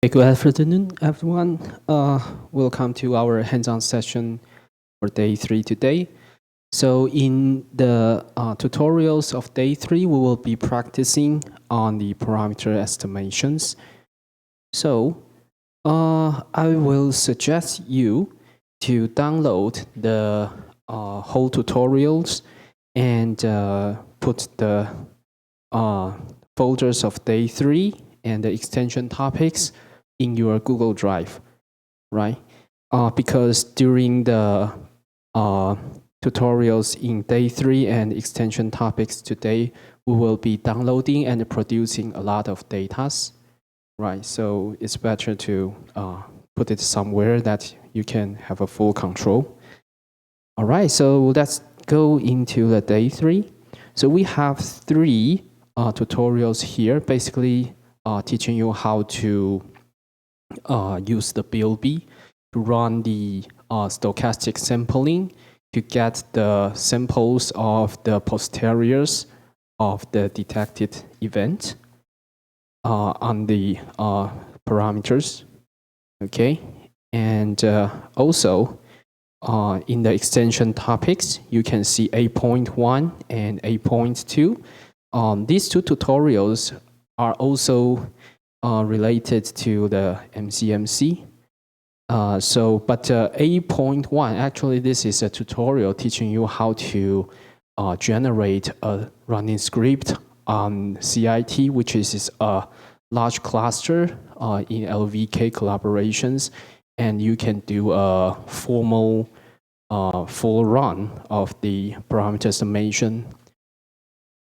Good afternoon, everyone. Welcome to our hands-on session for day 3 today. So in the tutorials of day 3, we will be practicing on the parameter estimations. So I will suggest you to download the whole tutorials and put the folders of day 3 and the extension topics in your Google Drive, right? Because during the tutorials in day 3 and extension topics today, we will be downloading and producing a lot of data, right? So it's better to put it somewhere that you can have a full control. All right, so let's go into the day 3. So we have 3 tutorials here, basically teaching you how to use the BLB to run the stochastic sampling to get the samples of the posteriors of the detected event on the parameters. Okay, and also in the extension topics, you can see 8.1 and 8.2. These 2 tutorials are also related to the MCMC. But 8.1, actually this is a tutorial teaching you how to generate a running script on CIT, which is a large cluster in LVK collaborations, and you can do a formal full run of the parameter estimation.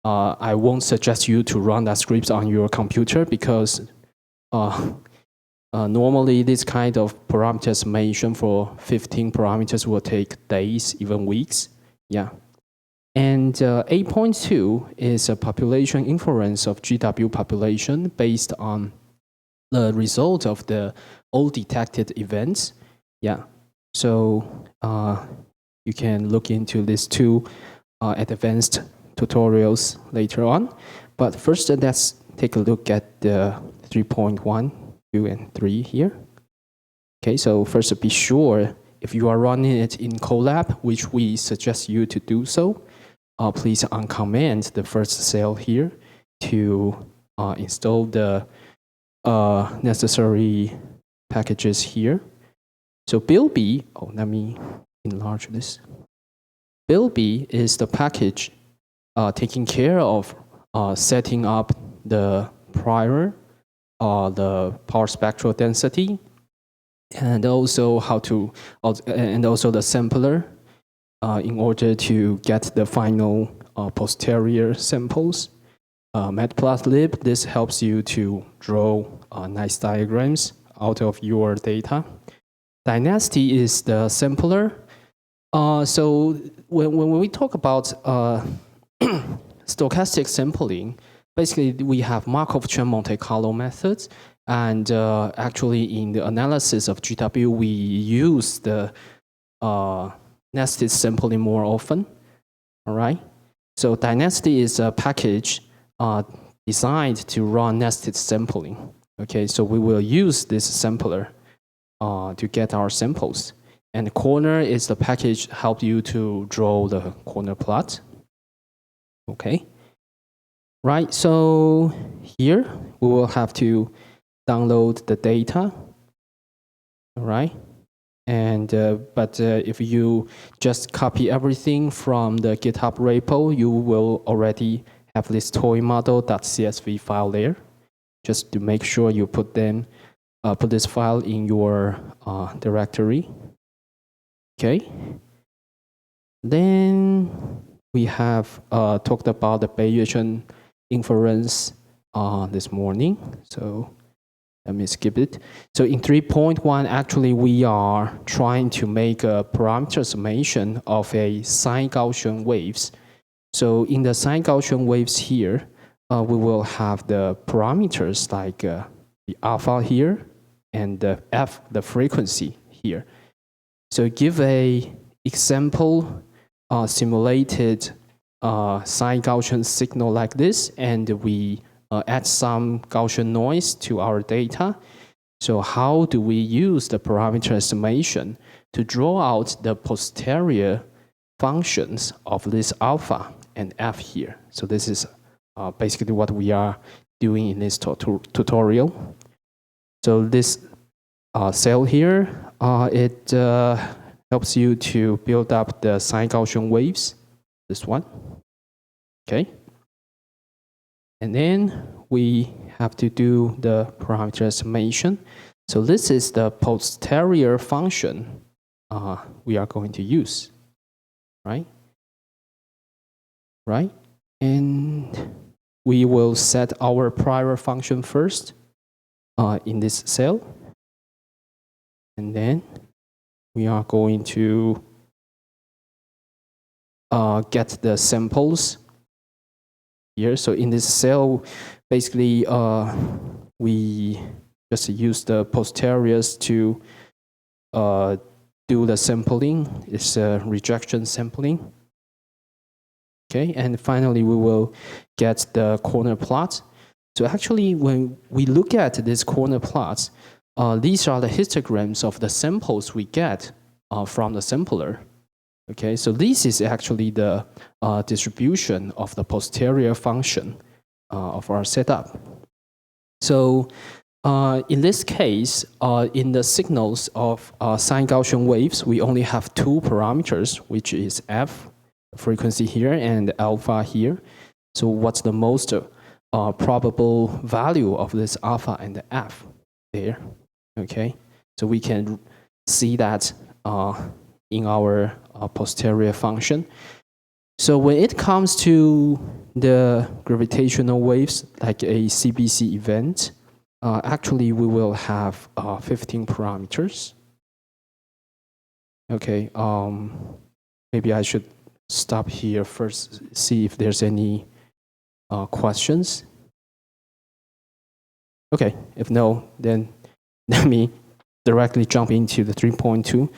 I won't suggest you to run that script on your computer because normally this kind of parameter estimation for 15 parameters will take days, even weeks. Yeah. And 8.2 is a population inference of GW population based on the result of the all detected events. Yeah. So you can look into these 2 advanced tutorials later on. But first, let's take a look at the 3.1, 2, and 3 here. Okay, so first be sure if you are running it in Colab, which we suggest you to do so, please uncomment the first cell here to install the necessary packages here. So BLB, let me enlarge this. BLB is the package taking care of setting up the prior, the power spectral density, and also the sampler in order to get the final posterior samples. Matplotlib, this helps you to draw nice diagrams out of your data. Dynasty is the sampler. So when we talk about stochastic sampling, basically we have Markov chain Monte Carlo methods, and actually in the analysis of GW, we use the nested sampling more often. All right. So Dynasty is a package designed to run nested sampling. Okay, so we will use this sampler to get our samples. And corner is the package help you to draw the corner plot. Okay. Right, so here we will have to download the data. All right. And but if you just copy everything from the GitHub repo, you will already have this toy model.csv file there. Just to make sure you put this file in your directory. Okay. Then we have talked about the Bayesian inference this morning. So let me skip it. So in 3.1, actually, we are trying to make a parameter summation of a sine Gaussian waves. So in the sine Gaussian waves here, we will have the parameters like the alpha here and the f, the frequency here. So give a example simulated sine Gaussian signal like this, and we add some Gaussian noise to our data. So how do we use the parameter estimation to draw out the posterior functions of this alpha and f here? So this is basically what we are doing in this tutorial. So this cell here, it helps you to build up the sine Gaussian waves, this one, okay? And then we have to do the parameter estimation. So this is the posterior function we are going to use, right? Right? And we will set our prior function first in this cell. And then we are going to get the samples here. So in this cell, basically, we just use the posteriors to do the sampling. It's a rejection sampling. Okay, and finally, we will get the corner plot. So actually, when we look at this corner plots, these are the histograms of the samples we get from the sampler. Okay, so this is actually the distribution of the posterior function of our setup. So in this case, in the signals of sine Gaussian waves, we only have two parameters, which is f, frequency here, and alpha here. So what's the most probable value of this alpha and the f there? Okay, so we can see that in our posterior function. So when it comes to the gravitational waves, like a CBC event, actually we will have 15 parameters. Okay, maybe I should stop here first, see if there's any questions. Okay, if no, then let me directly jump into the 3.2.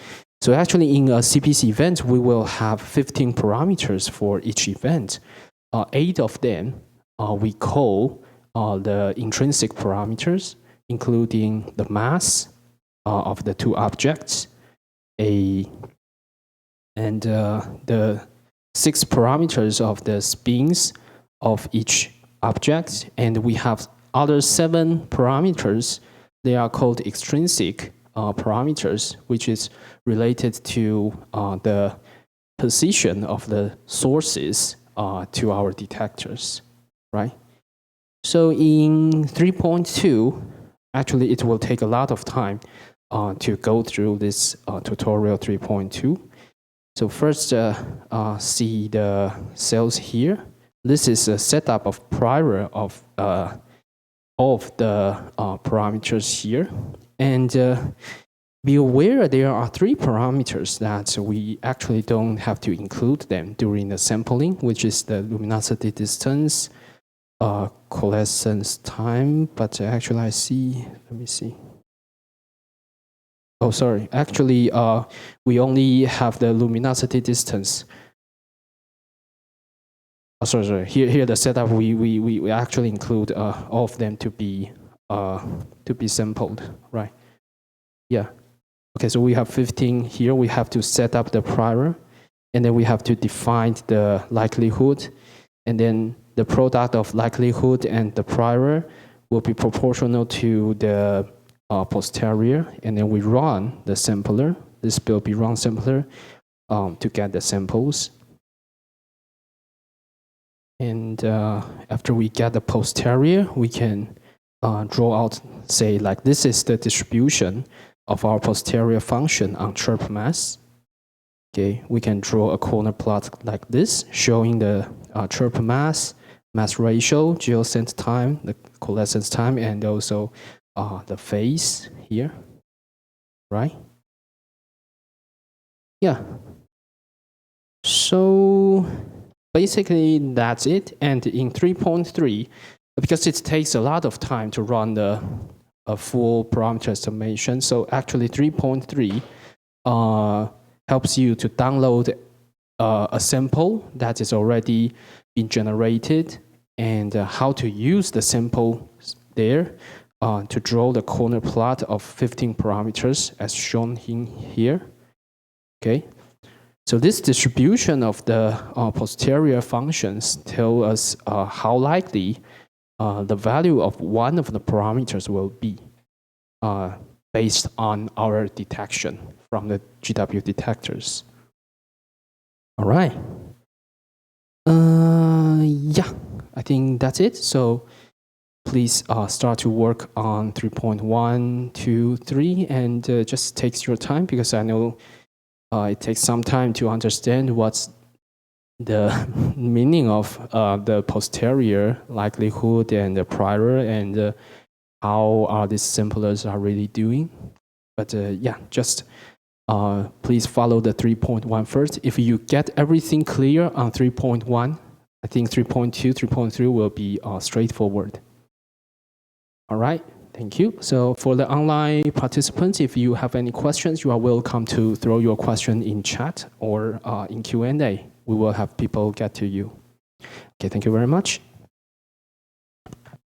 So actually in a CPC event, we will have 15 parameters for each event. 8 of them we call the intrinsic parameters, including the mass of the two objects, and the 6 parameters of the spins of each object, and we have other 7 parameters. They are called extrinsic parameters, which is related to the position of the sources to our detectors, right? So in 3.2, actually it will take a lot of time to go through this tutorial 3.2. So first, see the cells here. This is a setup of prior of all of the parameters here. And be aware there are 3 parameters that we actually don't have to include them during the sampling, which is the luminosity distance, coalescence time, but actually I see, let me see. Oh, sorry, actually we only have the luminosity distance. Oh, sorry. Here the setup we actually include all of them to be sampled, right? Yeah. Okay, so we have 15 here. We have to set up the prior, and then we have to define the likelihood, and then the product of likelihood and the prior will be proportional to the posterior, and then we run the sampler. This will be run sampler to get the samples. And after we get the posterior, we can draw out, say, like this is the distribution of our posterior function on chirp mass. Okay, we can draw a corner plot like this, showing the chirp mass, mass ratio, geoscent time, the coalescence time, and also the phase here, right? Yeah. So basically that's it. And in 3.3, because it takes a lot of time to run a full parameter estimation, so actually 3.3 helps you to download a sample that is already been generated, and how to use the sample there to draw the corner plot of 15 parameters as shown in here. Okay, so this distribution of the posterior functions tell us how likely the value of one of the parameters will be based on our detection from the GW detectors. All right. Yeah, I think that's it. So please start to work on 3.1, 2, 3, and just takes your time, because I know it takes some time to understand what's the meaning of the posterior likelihood and the prior, and how these samplers are really doing. But yeah, just please follow the 3.1 first. If you get everything clear on 3.1, I think 3.2, 3.3 will be straightforward. All right, thank you. So for the online participants, if you have any questions, you are welcome to throw your question in chat or in Q&A. We will have people get to you. Okay, thank you very much.